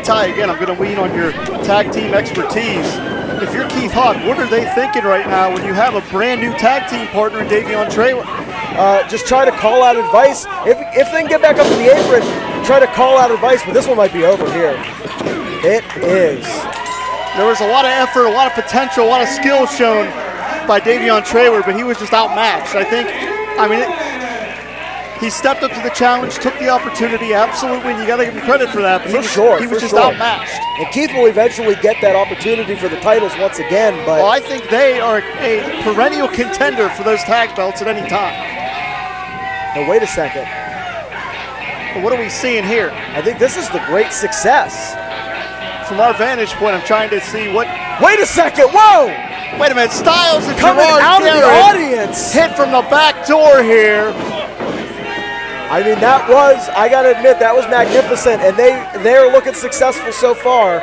Ty, again, I'm going to lean on your tag team expertise. If you're Keith Haught, what are they thinking right now when you have a brand new tag team partner in Davion Traylor? Just try to call out advice. If they can get back up to the apron, try to call out advice, but this one might be over here. It is. There was a lot of effort, a lot of potential, a lot of skill shown by Davion Traylor, but he was just outmatched. He stepped up to the challenge, took the opportunity, absolutely, and you got to give him credit for that. But he was just outmatched. And Keith will eventually get that opportunity for the titles once again. But well, I think they are a perennial contender for those tag belts at any time. Now, wait a second. But what are we seeing here? I think this is the great success. From our vantage point, I'm trying to see what... Wait a second, whoa! Wait a minute, Styles and coming Gerard out Garrett of the audience. Hit from the back door here. I mean, I got to admit, that was magnificent, and they're looking successful so far.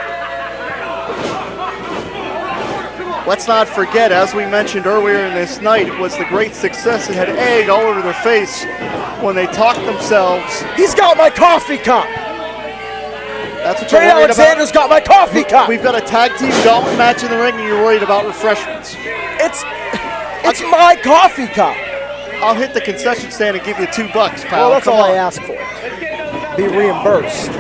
Let's not forget, as we mentioned earlier in this night, it was the great success that had egg all over their face when they talked themselves. He's got my coffee cup. That's what Trey you're worried Alexander's about. got my coffee cup. We've got a tag team gauntlet match in the ring, and you're worried about refreshments. It's my coffee cup. I'll hit the concession stand and give you $2, pal. Well, that's all I ask for. Be reimbursed.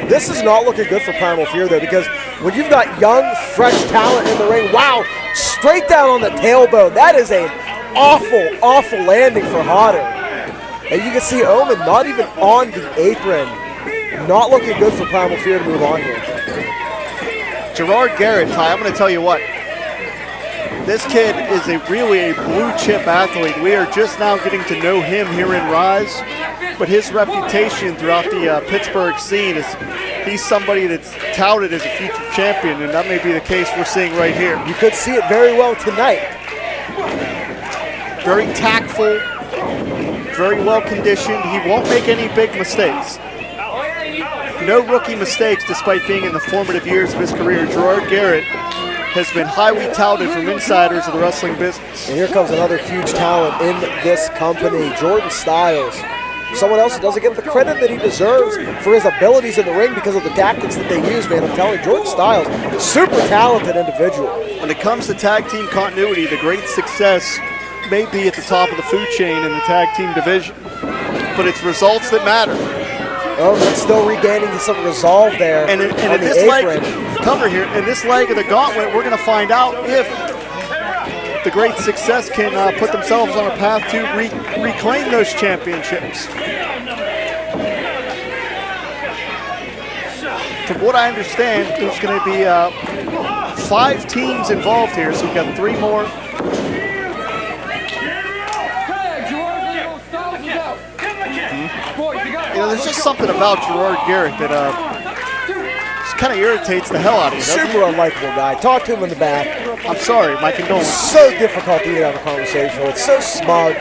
This is not looking good for Primal Fear, though, because when you've got young, fresh talent in the ring, wow, straight down on the tailbone. That is an awful, awful landing for Hodder. And you can see Omen not even on the apron. Not looking good for Primal Fear to move on here. Gerard Garrett, Ty, I'm going to tell you what. This kid is really a blue chip athlete. We are just now getting to know him here in Ryse. but his reputation throughout the Pittsburgh scene is he's somebody that's touted as a future champion, and that may be the case we're seeing right here. You could see it very well tonight. Very tactful, very well conditioned. He won't make any big mistakes. No rookie mistakes despite being in the formative years of his career. Gerard Garrett has been highly touted from insiders of the wrestling business. And here comes another huge talent in this company, Jordan Styles. Someone else who doesn't get the credit that he deserves for his abilities in the ring because of the tactics that they use, man. I'm telling you, Jordan Styles, super talented individual. When it comes to tag team continuity, the great success may be at the top of the food chain in the tag team division, but it's results that matter. Oh, but still regaining some resolve there. And in this leg, cover here, in this leg of the gauntlet, we're going to find out if the great success can put themselves on a path to reclaim those championships. From what I understand, there's going to be 5 teams involved here, so we've got 3 more. You know, there's just something about Gerard Garrett that just kind of irritates the hell out of you. Super unlikable guy. Talk to him in the back. I'm sorry, my condolences. So difficult to even have a conversation with. So smug,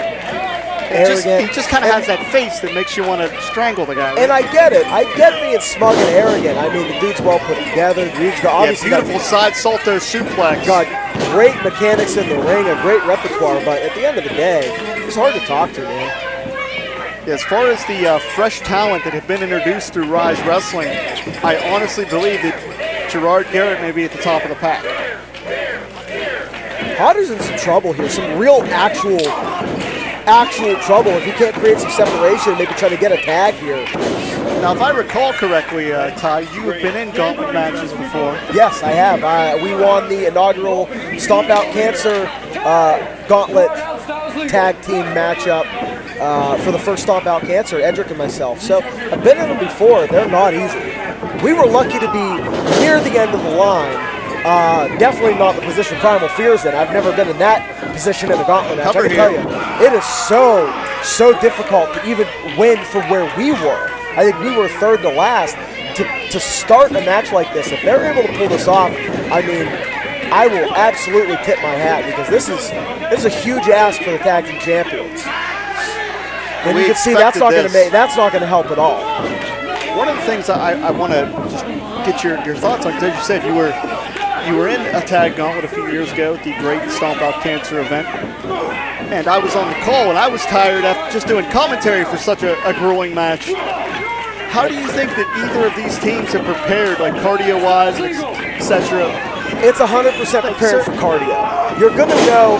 arrogant. He just kind of has that face that makes you want to strangle the guy. And I get it. I get being smug and arrogant. I mean, the dude's well put together. The dude's obviously beautiful side salto suplex. Got great mechanics in the ring, a great repertoire, but at the end of the day, it's hard to talk to, man. As far as the fresh talent that have been introduced through Ryse Wrestling, I honestly believe that Gerard Garrett may be at the top of the pack. Hodder's in some trouble here, some real actual trouble if he can't create some separation, maybe try to get a tag here. Now, if I recall correctly, Ty, you have been in Gauntlet matches before. Yes, I have. We won the inaugural Stomp Out Cancer Gauntlet tag team matchup for the first Stomp Out Cancer, Edric and myself. So I've been in them before. They're not easy. We were lucky to be near the end of the line. Definitely not the position Primal Fear's in. I've never been in that position in a Gauntlet match. I can tell you, it is so difficult to even win from where we were. I think we were third to last. To start a match like this, if they're able to pull this off, I mean, I will absolutely tip my hat because this is a huge ask for the tag team champions. And you can see that's not going to help at all. One of the things I want to just get your thoughts on, because as you said, you were in a tag gauntlet a few years ago at the Great Stomp Out Cancer event, and I was on the call and I was tired after just doing commentary for such a grueling match. How do you think that either of these teams have prepared, like cardio-wise, etc.? It's 100% prepared for cardio. You're gonna know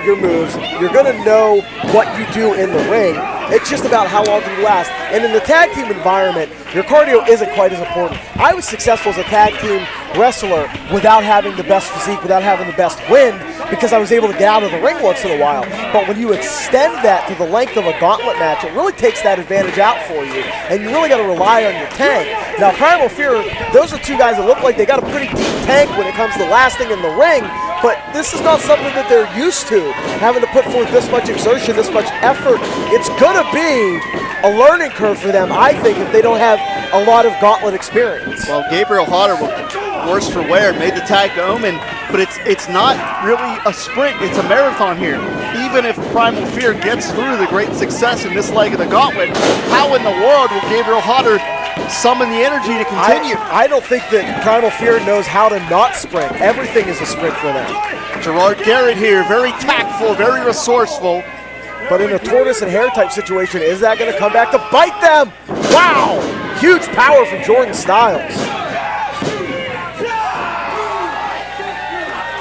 your moves. You're gonna know what you do in the ring. It's just about how long can you last. And in the tag team environment, your cardio isn't quite as important. I was successful as a tag team wrestler without having the best physique, without having the best wind, because I was able to get out of the ring once in a while. But when you extend that to the length of a gauntlet match, it really takes that advantage out for you. And you really got to rely on your tank. Now, Primal Fear, those are 2 guys that look like they got a pretty deep tank when it comes to lasting in the ring. But this is not something that they're used to, having to put forth this much exertion, this much effort. It's going to be a learning curve for them, I think, if they don't have a lot of gauntlet experience. Well, Gabriel Hodder, worse for wear, made the tag to Omen, but it's not really a sprint, it's a marathon here. Even if Primal Fear gets through the great success in this leg of the gauntlet, how in the world will Gabriel Hodder summon the energy to continue? I don't think that Primal Fear knows how to not sprint. Everything is a sprint for them. Gerard Garrett here, very tactful, very resourceful. But in a tortoise and hare type situation, is that going to come back to bite them? Wow! Huge power from Jordan Styles.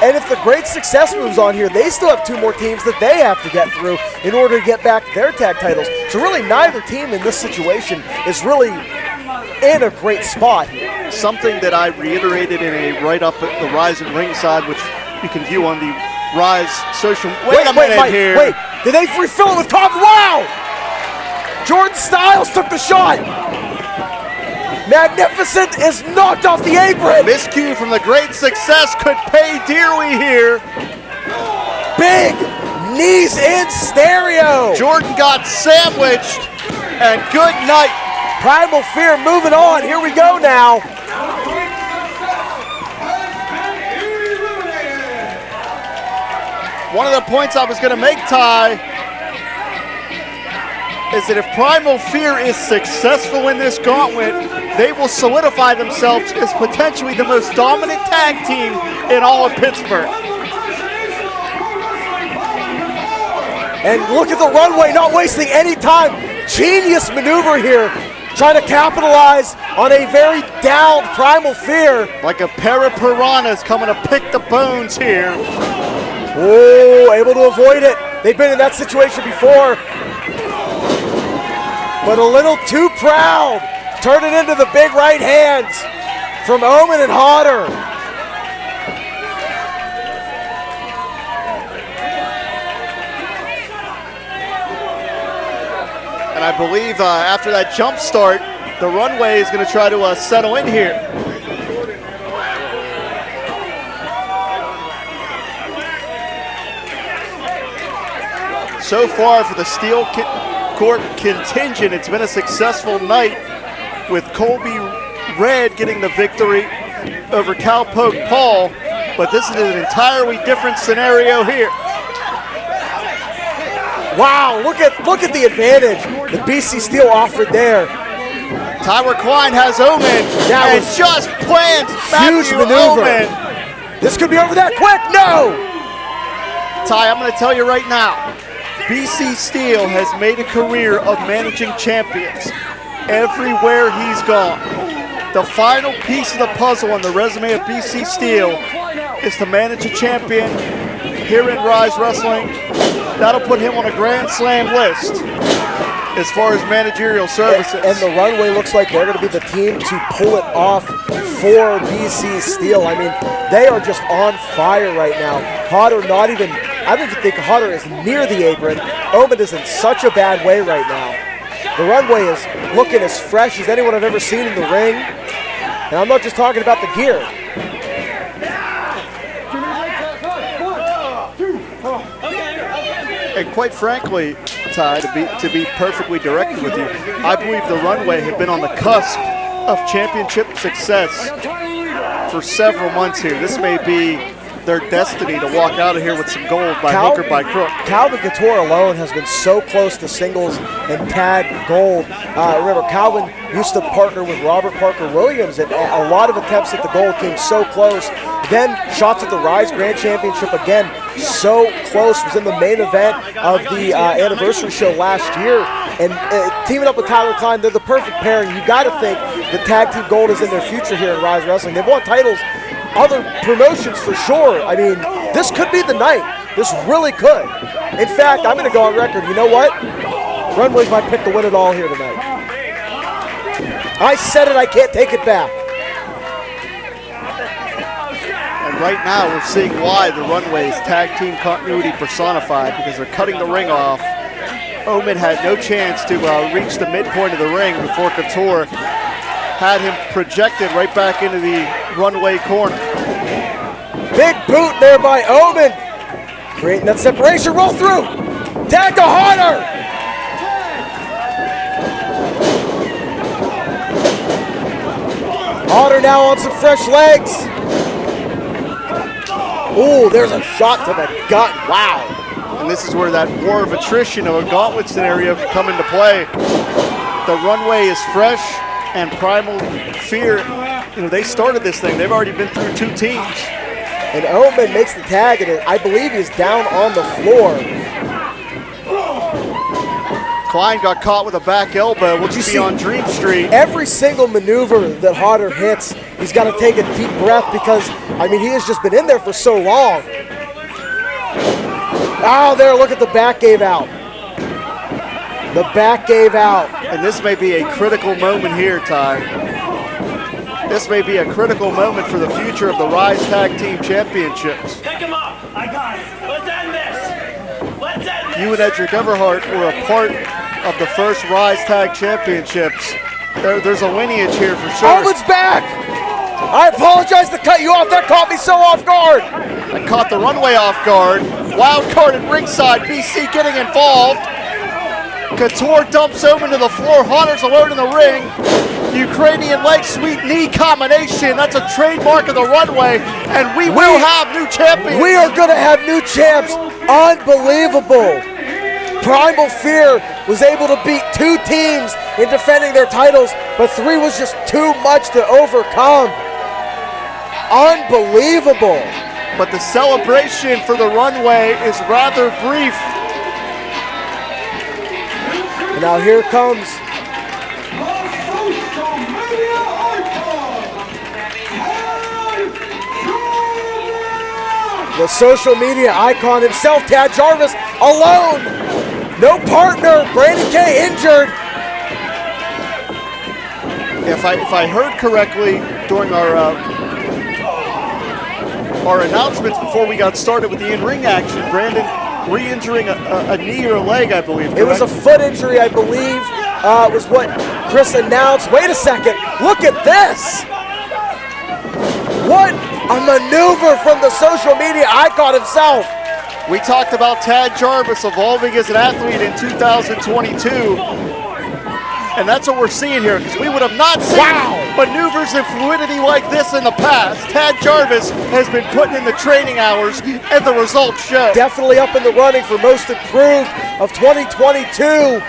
And if the great success moves on here, they still have 2 more teams that they have to get through in order to get back their tag titles. So really neither team in this situation is really in a great spot here. Something that I reiterated in a write-up at the Ryse and Ringside, which you can view on the Ryse social. Wait a minute here. Wait, did they refill it with coffee? Wow! Jordan Styles took the shot. Magnificent is knocked off the apron. Miscue from the great success could pay dearly here. Big knees in stereo. Jordan got sandwiched. And good night. Primal Fear moving on. Here we go now. One of the points I was going to make, Ty, is that if Primal Fear is successful in this gauntlet, they will solidify themselves as potentially the most dominant tag team in all of Pittsburgh. And look at the Runway, not wasting any time. Genius maneuver here, trying to capitalize on a very downed Primal Fear. Like a pair of piranhas coming to pick the bones here. Oh, able to avoid it. They've been in that situation before. But a little too proud. Turn it into the big right hands from Omen and Hodder. And I believe after that jump start, the Runway is going to try to settle in here. So far for the Steel Court contingent, it's been a successful night with Colby Red getting the victory over Cowpoke Paul, but this is an entirely different scenario here. Wow, look at the advantage that BC Steel offered there. Tyler Klein has Omen and just plants huge maneuver. Omen. This could be over that quick. No! Ty, I'm going to tell you right now, BC Steel has made a career of managing champions everywhere he's gone. The final piece of the puzzle on the resume of BC Steel is to manage a champion here in Ryse Wrestling. That'll put him on a Grand Slam list as far as managerial services. And the Runway looks like they're going to be the team to pull it off for BC Steel. I mean, they are just on fire right now. Hodder not even, I don't even think Hodder is near the apron. Omen is in such a bad way right now. The Runway is looking as fresh as anyone I've ever seen in the ring. And I'm not just talking about the gear. And quite frankly, Ty, to be perfectly direct with you, I believe the Runway have been on the cusp of championship success for several months here. This may be their destiny to walk out of here with some gold by hook or by crook. Calvin Couture alone has been so close to singles and tag gold. Remember, Calvin used to partner with Robert Parker Williams, and a lot of attempts at the gold came so close. Then shots at the Ryse Grand Championship again, so close. Was in the main event of the anniversary show last year. And teaming up with Tyler Klein, they're the perfect pairing. You got to think the tag team gold is in their future here in Ryse Wrestling. They've won titles, other promotions for sure. I mean, this could be the night. This really could. In fact, I'm going to go on record. You know what? Runways might pick the win it all here tonight. I said it. I can't take it back. And right now, we're seeing why the Runway's tag team continuity personified, because they're cutting the ring off. Omen had no chance to reach the midpoint of the ring before Couture had him projected right back into the Runway corner. Big boot there by Omen. Creating that separation, roll through. Tag to Hodder. Hodder now on some fresh legs. Ooh, there's a shot to the gut, wow. And this is where that war of attrition of a gauntlet scenario can come into play. The Runway is fresh, and Primal Fear, you know, they started this thing. They've already been through two teams. And Omen makes the tag, and I believe he's down on the floor. Klein got caught with a back elbow. We'll just be on Dream Street. Every single maneuver that Hodder hits, he's got to take a deep breath because, I mean, he has just been in there for so long. Oh, there, look at the back gave out. The back gave out. And this may be a critical moment here, Ty. This may be a critical moment for the future of the Ryse Tag Team Championships. Pick him up. I got it. Let's end this. Let's end this. You and Edric Everhart were a part of the first Ryse Tag Championships. There's a lineage here for sure. Omen's back! I apologize to cut you off. That caught me so off guard. I caught the Runway off guard. Wild card at ringside. BC getting involved. Couture dumps Omen to the floor. Hodder's alone in the ring. Ukrainian leg sweep knee combination. That's a trademark of the Runway, and we will have new champions. We are going to have new champs. Unbelievable. Primal Fear was able to beat 2 teams in defending their titles, but 3 was just too much to overcome. Unbelievable. But the celebration for the Runway is rather brief. And now here comes the social media icon himself, Tad Jarvis, alone. No partner. Brandon K injured. If I heard correctly during our announcements before we got started with the in-ring action, Brandon re-injuring a knee or a leg, I believe. It was a foot injury, I believe, was what Chris announced. Wait a second. Look at this. What a maneuver from the social media icon himself. We talked about Tad Jarvis evolving as an athlete in 2022. And that's what we're seeing here, because we would have not seen maneuvers and fluidity like this in the past. Tad Jarvis has been putting in the training hours, and the results show. Definitely up in the running for most improved of 2022.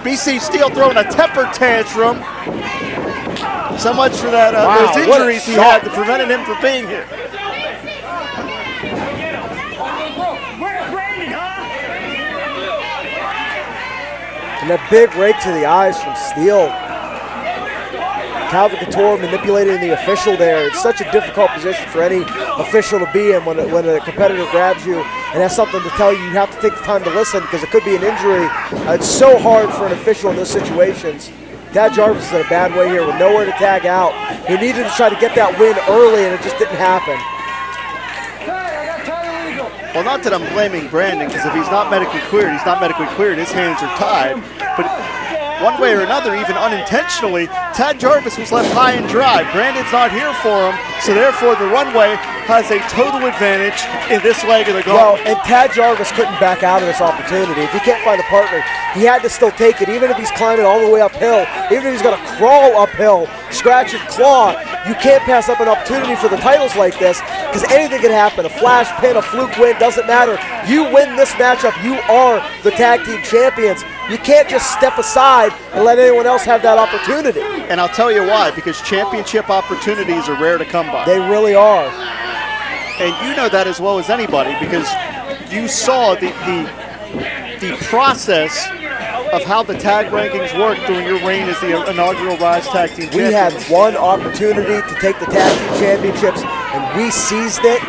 BC Steel throwing a temper tantrum. So much for that, those injuries he had that prevented him from being here. And that big rake to the eyes from Steel. Calvin Couture manipulating the official there. It's such a difficult position for any official to be in when a competitor grabs you and has something to tell you. You have to take the time to listen because it could be an injury. It's so hard for an official in those situations. Tad Jarvis is in a bad way here with nowhere to tag out. He needed to try to get that win early and it just didn't happen. Well, not that I'm blaming Brandon, because if he's not medically cleared, he's not medically cleared. His hands are tied. But one way or another, even unintentionally, Tad Jarvis was left high and dry. Brandon's not here for him, so therefore the Runway has a total advantage in this leg of the Gauntlet. Well, and Tad Jarvis couldn't back out of this opportunity. If he can't find a partner, he had to still take it, even if he's climbing all the way uphill, even if he's going to crawl uphill, scratch and claw. You can't pass up an opportunity for the titles like this, because anything can happen. A flash pin, a fluke win, doesn't matter. You win this matchup, you are the tag team champions. You can't just step aside and let anyone else have that opportunity. And I'll tell you why, because championship opportunities are rare to come by. They really are. And you know that as well as anybody, because you saw the process of how the tag rankings work during your reign as the inaugural Ryse Tag Team Champions. We had one opportunity to take the tag team championships, and we seized it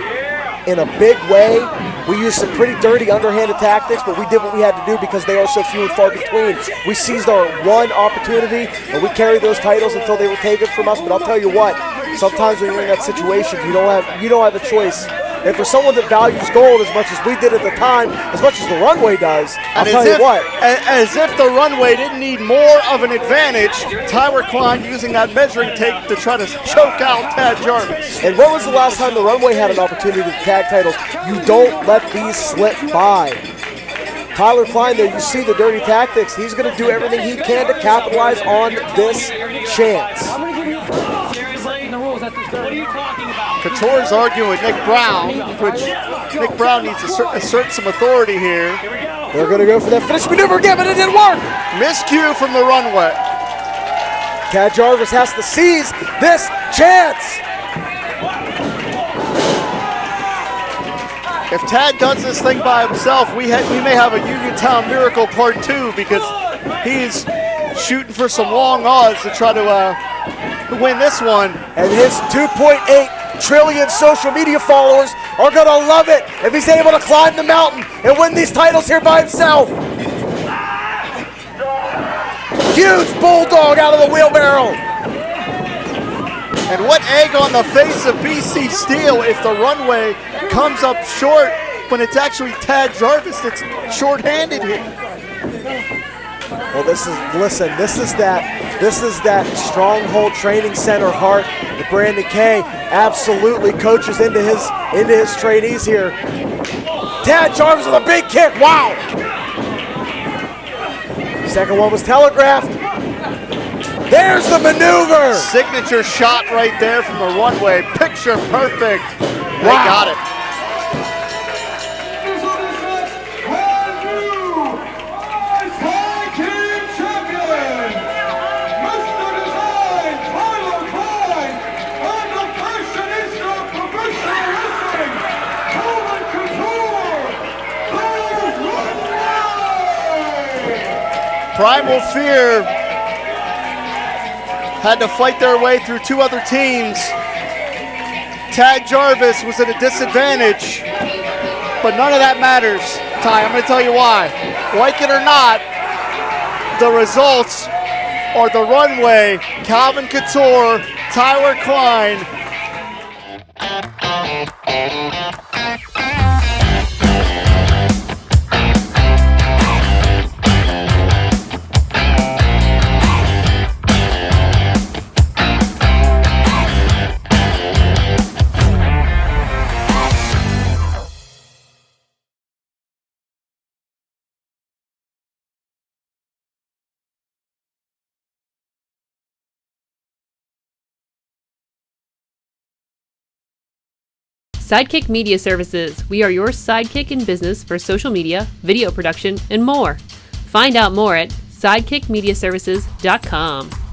in a big way. We used some pretty dirty underhanded tactics, but we did what we had to do because they are so few and far between. We seized our one opportunity, and we carried those titles until they were taken from us. But I'll tell you what, sometimes when you're in that situation, you don't have a choice. And for someone that values gold as much as we did at the time, as much as the Runway does, I'll tell you what. As if the Runway didn't need more of an advantage, Tyler Klein using that measuring tape to try to choke out Tad Jarvis. And when was the last time the Runway had an opportunity to tag titles? You don't let these slip by. Tyler Klein there, you see the dirty tactics. He's going to do everything he can to capitalize on this chance. What are you talking about? Couture's arguing with Nick Brown, which Nick Brown needs to assert some authority here. They're going to go for that finish maneuver again, but it didn't work. Miscue from the Runway. Tad Jarvis has to seize this chance. If Tad does this thing by himself, we may have a Uniontown Miracle Part 2, because he's shooting for some long odds to try to win this one. And his 2.8 trillion social media followers are going to love it if he's able to climb the mountain and win these titles here by himself. Huge bulldog out of the wheelbarrow. And what egg on the face of BC Steel if the Runway comes up short when it's actually Tad Jarvis that's short-handed here. Well, this is that Stronghold Training Center heart that Brandon K absolutely coaches into his trainees here. Tad Jarvis with a big kick, wow! Second one was telegraphed. There's the maneuver. Signature shot right there from the runway. Picture perfect. They got it. Primal Fear had to fight their way through two other teams. Tag Jarvis was at a disadvantage, but none of that matters. Ty, I'm going to tell you why. Like it or not, the results are the runway. Calvin Couture, Tyler Klein. Sidekick Media Services. We are your sidekick in business for social media, video production, and more. Find out more at sidekickmediaservices.com.